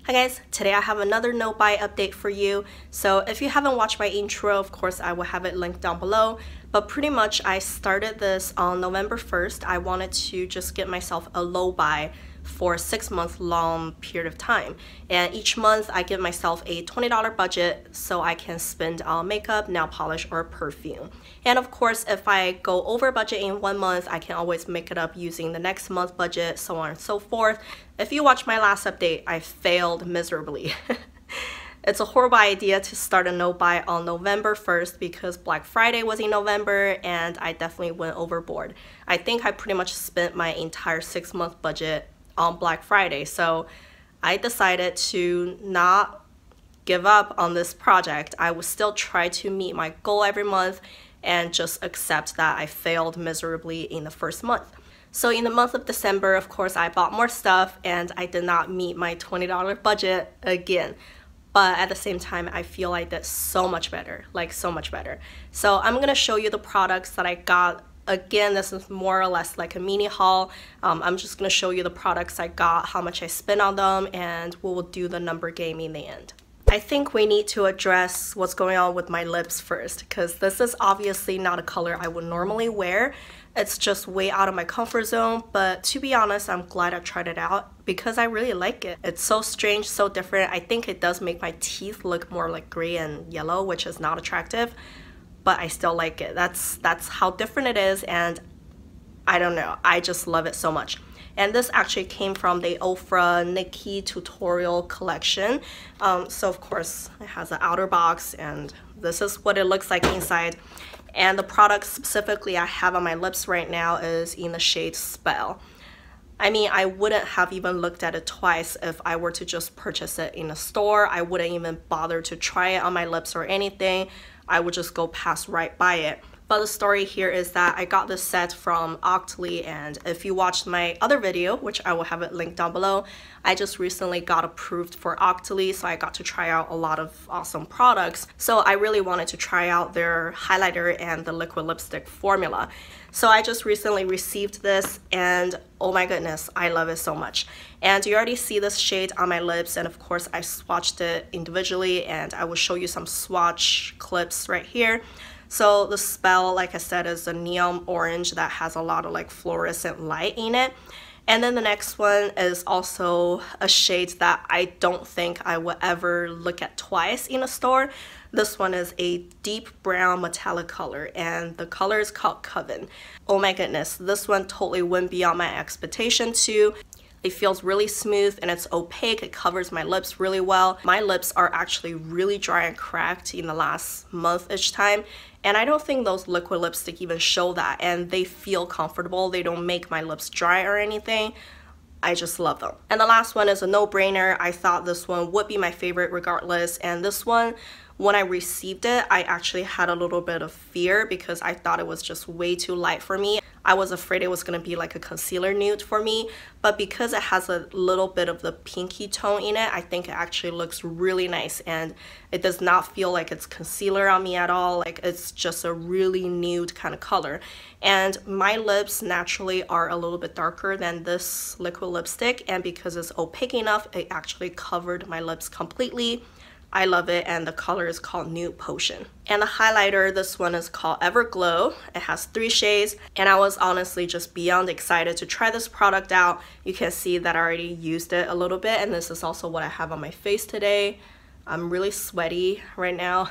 Hi guys, today I have another no buy update for you. So if you haven't watched my intro, of course I will have it linked down below, but pretty much I started this on November 1st. I wanted to just get myself a low buy for a 6-month long period of time, and each month I give myself a $20 budget so I can spend on makeup, nail polish, or perfume. And of course, if I go over budget in 1 month, I can always make it up using the next month budget, so on and so forth. If you watched my last update, I failed miserably. It's a horrible idea to start a no buy on November 1st because Black Friday was in November and I definitely went overboard. I think I pretty much spent my entire 6-month budget on Black Friday, so I decided to not give up on this project. I would still try to meet my goal every month and just accept that I failed miserably in the first month. So in the month of December, of course, I bought more stuff and I did not meet my $20 budget again. But at the same time, I feel like that's so much better, like so much better. So I'm gonna show you the products that I got. Again, this is more or less like a mini haul. I'm just gonna show you the products I got, how much I spent on them, and we will do the number game in the end. I think we need to address what's going on with my lips first, because this is obviously not a color I would normally wear. It's just way out of my comfort zone, but to be honest, I'm glad I tried it out because I really like it. It's so strange, so different. I think it does make my teeth look more like gray and yellow, which is not attractive, but I still like it. That's how different it is, and I don't know, I just love it so much. And this actually came from the OFRA NIKKIETUTORIAL collection. So of course it has an outer box, and this is what it looks like inside. And the product specifically I have on my lips right now is in the shade Spell. I mean, I wouldn't have even looked at it twice if I were to just purchase it in a store. I wouldn't even bother to try it on my lips or anything. I would just go pass right by it. But the story here is that I got this set from Octoly, and if you watched my other video, which I will have it linked down below, I just recently got approved for Octoly, so I got to try out a lot of awesome products. So I really wanted to try out their highlighter and the liquid lipstick formula. So I just recently received this, and oh my goodness, I love it so much. And you already see this shade on my lips, and of course I swatched it individually, and I will show you some swatch clips right here. So the Spell, like I said, is a neon orange that has a lot of like fluorescent light in it. And then the next one is also a shade that I don't think I will ever look at twice in a store. This one is a deep brown metallic color, and the color is called Coven. Oh my goodness, this one totally went beyond my expectation too. It feels really smooth and it's opaque. It covers my lips really well. My lips are actually really dry and cracked in the last month-ish time, and I don't think those liquid lipstick even show that, and they feel comfortable. They don't make my lips dry or anything. I just love them. And the last one is a no-brainer. I thought this one would be my favorite regardless, and this one, when I received it, I actually had a little bit of fear because I thought it was just way too light for me. I was afraid it was going to be like a concealer nude for me, but because it has a little bit of the pinky tone in it, I think it actually looks really nice, and it does not feel like it's concealer on me at all. Like, it's just a really nude kind of color. And my lips naturally are a little bit darker than this liquid lipstick, and because it's opaque enough, it actually covered my lips completely. I love it, and the color is called Nude Potion. And the highlighter, this one is called Everglow. It has 3 shades, and I was honestly just beyond excited to try this product out. You can see that I already used it a little bit, and this is also what I have on my face today. I'm really sweaty right now.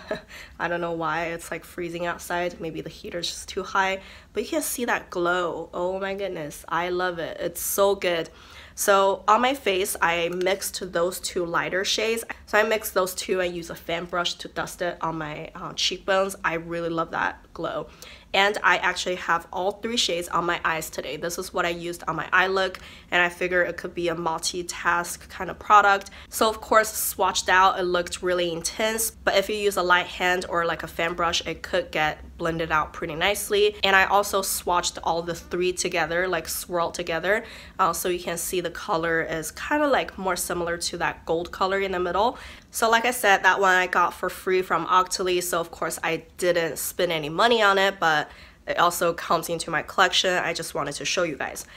I don't know why, it's like freezing outside. Maybe the heater's just too high, but you can see that glow. Oh my goodness, I love it. It's so good. So on my face, I mixed those 2 lighter shades. So I mixed those 2 and used a fan brush to dust it on my cheekbones. I really love that glow. And I actually have all 3 shades on my eyes today. This is what I used on my eye look, and I figured it could be a multitask kind of product. So of course, swatched out, it looked really intense, but if you use a light hand or like a fan brush, it could get blended out pretty nicely. And I also swatched all the 3 together, like swirled together, so you can see the color is kind of like more similar to that gold color in the middle. So like I said, that one I got for free from Octoly, so of course I didn't spend any money on it, but it also comes into my collection. I just wanted to show you guys.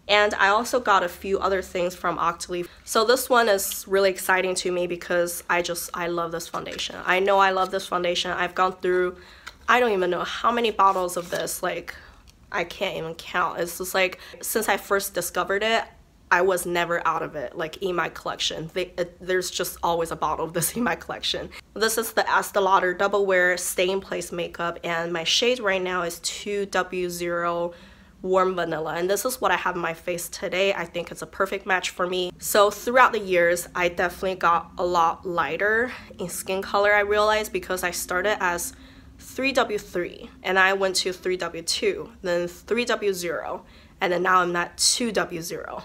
And I also got a few other things from Octoly. So this one is really exciting to me because I love this foundation. I know I love this foundation. I've gone through, I don't even know how many bottles of this, like I can't even count. It's just like, since I first discovered it, I was never out of it, like in my collection. There's just always a bottle of this in my collection. This is the Estee Lauder Double Wear Stay in Place makeup, and my shade right now is 2W0 Warm Vanilla, and this is what I have on my face today. I think it's a perfect match for me. So throughout the years, I definitely got a lot lighter in skin color, I realized, because I started as 3W3 and I went to 3W2, then 3W0, and then now I'm at 2W0.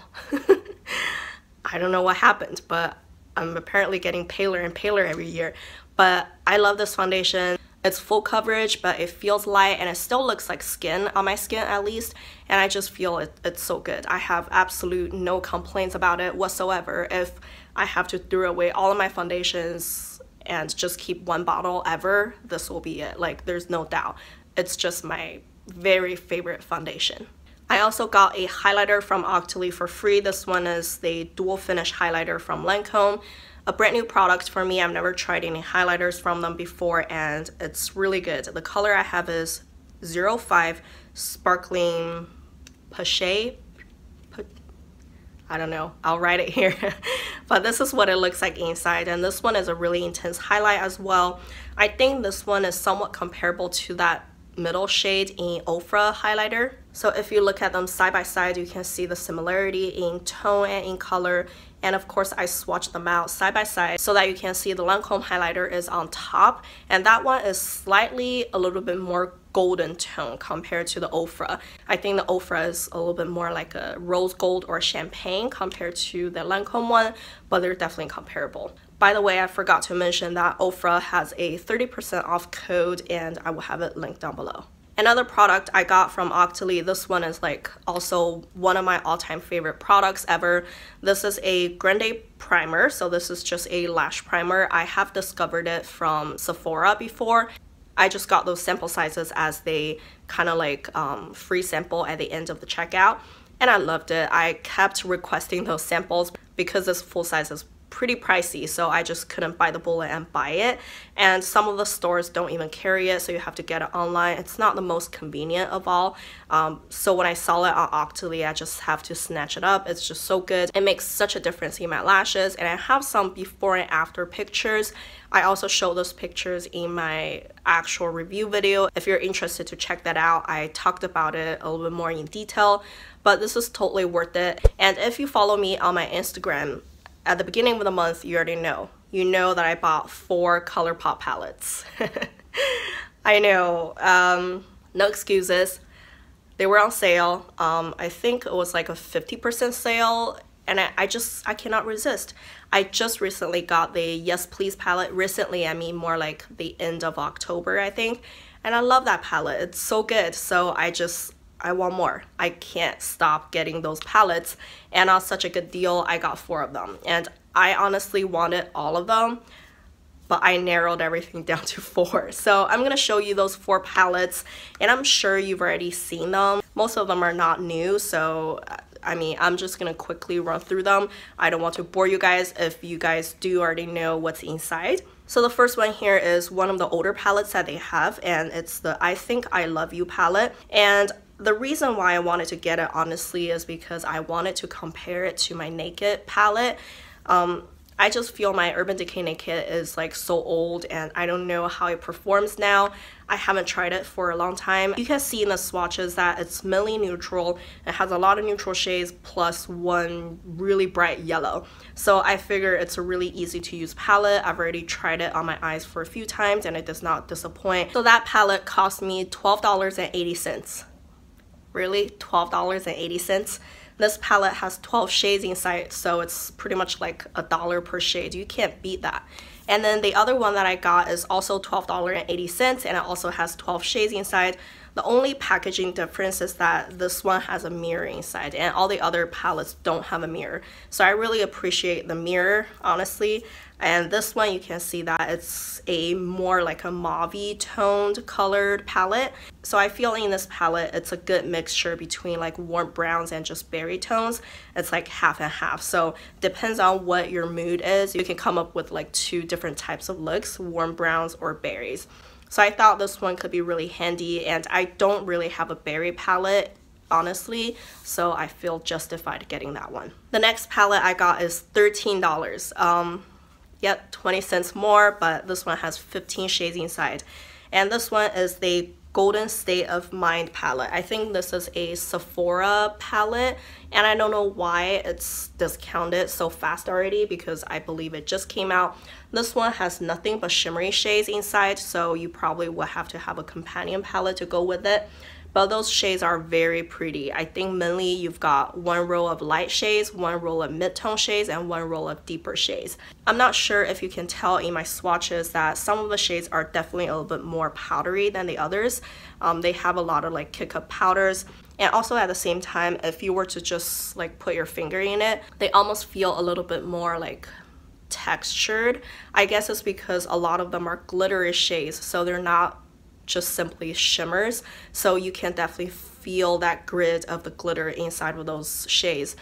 I don't know what happened, but I'm apparently getting paler and paler every year. But I love this foundation. It's full coverage, but it feels light and it still looks like skin on my skin at least, and I just feel it's so good. I have absolute no complaints about it whatsoever. If I have to throw away all of my foundations and just keep one bottle ever, this will be it. Like, there's no doubt. It's just my very favorite foundation. I also got a highlighter from Octoly for free. This one is the dual finish highlighter from Lancome. A brand new product for me. I've never tried any highlighters from them before, and it's really good. The color I have is 05 Sparkling Peche. I don't know, I'll write it here. But this is what it looks like inside, and this one is a really intense highlight as well. I think this one is somewhat comparable to that middle shade in OFRA highlighter. So if you look at them side by side, you can see the similarity in tone and in color. And of course, I swatched them out side by side so that you can see the Lancome highlighter is on top, and that one is slightly a little bit more golden tone compared to the OFRA. I think the OFRA is a little bit more like a rose gold or champagne compared to the Lancome one, but they're definitely comparable. By the way, I forgot to mention that OFRA has a 30% off code, and I will have it linked down below. Another product I got from Octoly, this one is like also one of my all-time favorite products ever. This is a Grande Primer, so this is just a lash primer. I have discovered it from Sephora before. I just got those sample sizes as they kind of like free sample at the end of the checkout, and I loved it. I kept requesting those samples because this full size is pretty pricey, so I just couldn't bite the bullet and buy it, and some of the stores don't even carry it, so you have to get it online. It's not the most convenient of all, so when I saw it on Octoly, I just have to snatch it up. It's just so good. It makes such a difference in my lashes, and I have some before and after pictures. I also show those pictures in my actual review video. If you're interested to check that out, I talked about it a little bit more in detail, but this is totally worth it. And if you follow me on my Instagram, at the beginning of the month, you already know. You know that I bought 4 ColourPop palettes. I know, no excuses. They were on sale. I think it was like a 50% sale, and I cannot resist. I just recently got the Yes Please palette. Recently, I mean more like the end of October, I think. And I love that palette. It's so good. So I want more. I can't stop getting those palettes, and on such a good deal, I got 4 of them, and I honestly wanted all of them, but I narrowed everything down to 4. So I'm gonna show you those 4 palettes, and I'm sure you've already seen them. Most of them are not new, so I mean, I'm just gonna quickly run through them. I don't want to bore you guys if you guys do already know what's inside. So the first one here is one of the older palettes that they have, and it's the I Think I Love You palette. And the reason why I wanted to get it, honestly, is because I wanted to compare it to my Naked palette. I just feel my Urban Decay Naked is like so old, and I don't know how it performs now. I haven't tried it for a long time. You can see in the swatches that it's mainly neutral. It has a lot of neutral shades plus one really bright yellow. So I figure it's a really easy to use palette. I've already tried it on my eyes for a few times, and it does not disappoint. So that palette cost me $12.80. Really? $12.80? This palette has 12 shades inside, so it's pretty much like $1 per shade. You can't beat that. And then the other one that I got is also $12.80, and it also has 12 shades inside. The only packaging difference is that this one has a mirror inside, and all the other palettes don't have a mirror. So I really appreciate the mirror, honestly. And this one, you can see that it's a more like a mauve toned colored palette. So I feel in this palette, it's a good mixture between like warm browns and just berry tones. It's like half and half. So depends on what your mood is. You can come up with like 2 different types of looks, warm browns or berries. So I thought this one could be really handy, and I don't really have a berry palette, honestly, so I feel justified getting that one. The next palette I got is $13. Yep, 20 cents more, but this one has 15 shades inside. And this one is the Golden State of Mind palette. I think this is a Sephora palette, and I don't know why it's discounted so fast already, because I believe it just came out. This one has nothing but shimmery shades inside, so you probably will have to have a companion palette to go with it. But those shades are very pretty. I think mainly you've got 1 row of light shades, 1 row of mid-tone shades, and 1 row of deeper shades. I'm not sure if you can tell in my swatches that some of the shades are definitely a little bit more powdery than the others. They have a lot of like kick-up powders. And also at the same time, if you were to just like put your finger in it, they almost feel a little bit more like textured. I guess it's because a lot of them are glittery shades, so they're not just simply shimmers, so you can definitely feel that grit of the glitter inside of those shades.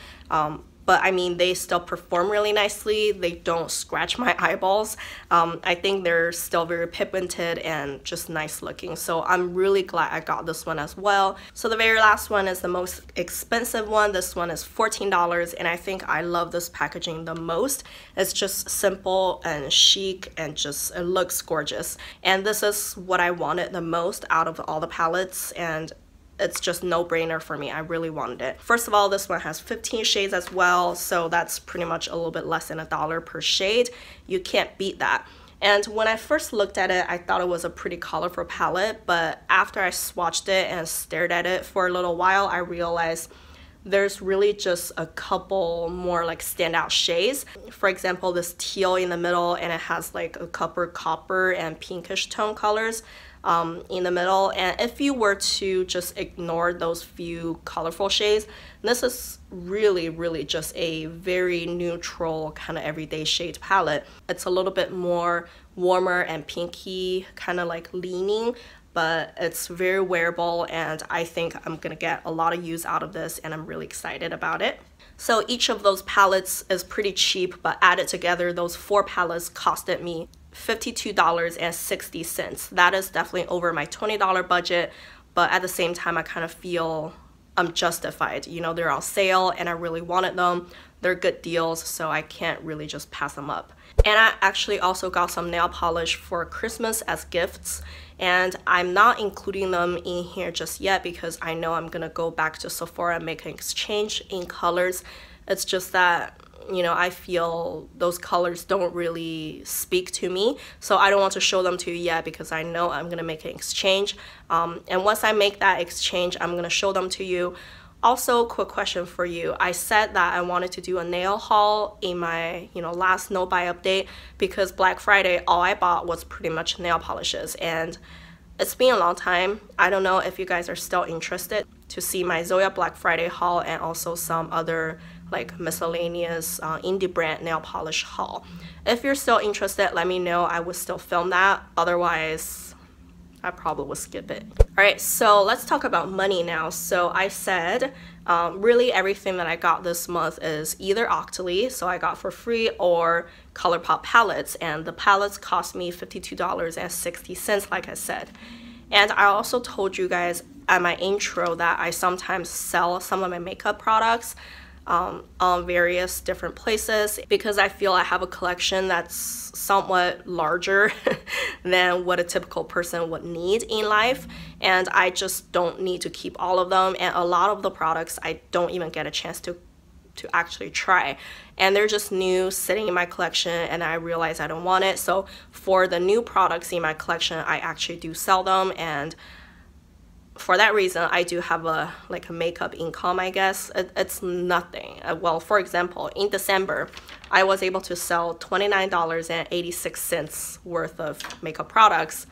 But I mean, they still perform really nicely. They don't scratch my eyeballs. I think they're still very pigmented and just nice looking. So I'm really glad I got this one as well. So the very last one is the most expensive one. This one is $14, and I think I love this packaging the most. It's just simple and chic, and just it looks gorgeous. And this is what I wanted the most out of all the palettes, and it's just no-brainer for me. I really wanted it. First of all, this one has 15 shades as well, so that's pretty much a little bit less than $1 per shade. You can't beat that. And when I first looked at it, I thought it was a pretty colorful palette, but after I swatched it and stared at it for a little while, I realized there's really just a couple more like standout shades. For example, this teal in the middle, and it has like a copper and pinkish tone colors in the middle. And if you were to just ignore those few colorful shades, this is really just a very neutral kind of everyday shade palette. It's a little bit more warmer and pinky, kind of like leaning, but it's very wearable, and I think I'm gonna get a lot of use out of this, and I'm really excited about it. So each of those palettes is pretty cheap, but added together, those 4 palettes costed me $52.60. That is definitely over my $20 budget, but at the same time, I kind of feel I'm justified. You know, they're on sale, and I really wanted them. They're good deals, so I can't really just pass them up. And I actually also got some nail polish for Christmas as gifts, and I'm not including them in here just yet because I know I'm gonna go back to Sephora and make an exchange in colors. It's just that, you know, I feel those colors don't really speak to me, so I don't want to show them to you yet because I know I'm gonna make an exchange. And once I make that exchange, I'm gonna show them to you. Also, quick question for you. I said that I wanted to do a nail haul in my, last no buy update because Black Friday, all I bought was pretty much nail polishes, and it's been a long time. I don't know if you guys are still interested to see my Zoya Black Friday haul and also some other like miscellaneous indie brand nail polish haul. If you're still interested, let me know. I would still film that. Otherwise, I probably will skip it. All right, so let's talk about money now. So I said really everything that I got this month is either Octoly, so I got for free, or ColourPop palettes, and the palettes cost me $52.60, like I said. And I also told you guys at my intro that I sometimes sell some of my makeup products on various different places because I feel I have a collection that's somewhat larger than what a typical person would need in life, and I just don't need to keep all of them, and a lot of the products I don't even get a chance to actually try, and they're just new sitting in my collection, and I realize I don't want it. So for the new products in my collection, I actually do sell them, and for that reason, I do have a makeup income, I guess. It's nothing. Well, for example, in December, I was able to sell $29.86 worth of makeup products.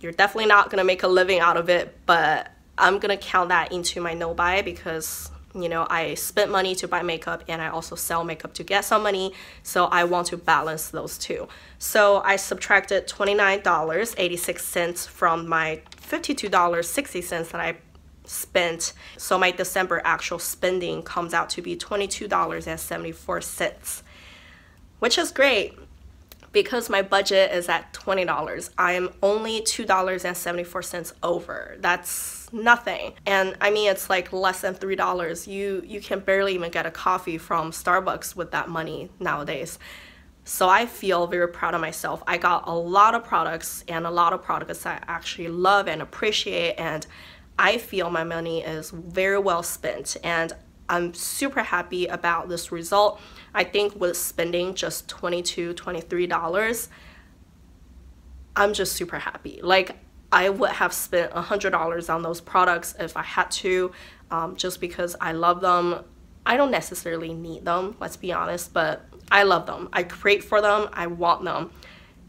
You're definitely not gonna make a living out of it, but I'm gonna count that into my no buy because, you know, I spent money to buy makeup and I also sell makeup to get some money, so I want to balance those two. So I subtracted $29.86 from my $52.60 that I spent. So my December actual spending comes out to be $22.74, which is great because my budget is at $20. I am only $2.74 over. That's nothing. And I mean, it's like less than $3. You can barely even get a coffee from Starbucks with that money nowadays. So I feel very proud of myself. I got a lot of products and a lot of products I actually love and appreciate, and I feel my money is very well spent, and I'm super happy about this result. I think with spending just $22, $23, I'm just super happy. Like, I would have spent $100 on those products if I had to, just because I love them. I don't necessarily need them, let's be honest, but I love them. I crave for them, I want them.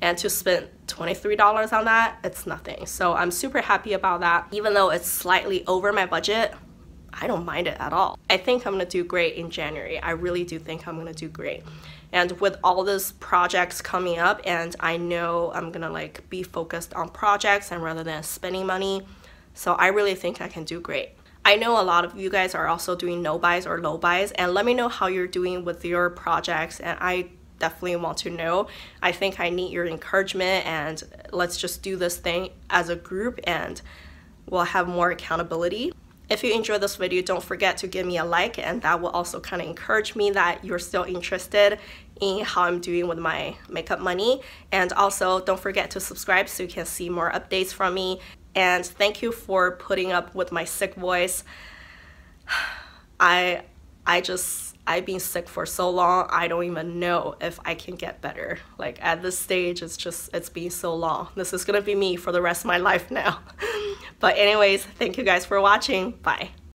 And to spend $23 on that, it's nothing. So I'm super happy about that. Even though it's slightly over my budget, I don't mind it at all. I think I'm gonna do great in January. I really do think I'm gonna do great. And with all these projects coming up, and I know I'm gonna like be focused on projects and rather than spending money, so I really think I can do great. I know a lot of you guys are also doing no buys or low buys, and let me know how you're doing with your projects, and I definitely want to know. I think I need your encouragement, and let's just do this thing as a group and we'll have more accountability. If you enjoyed this video, don't forget to give me a like, and that will also kind of encourage me that you're still interested in how I'm doing with my makeup money. And also don't forget to subscribe so you can see more updates from me. And thank you for putting up with my sick voice. I've been sick for so long, I don't even know if I can get better. Like at this stage, it's been so long. This is gonna be me for the rest of my life now. But anyways, thank you guys for watching. Bye.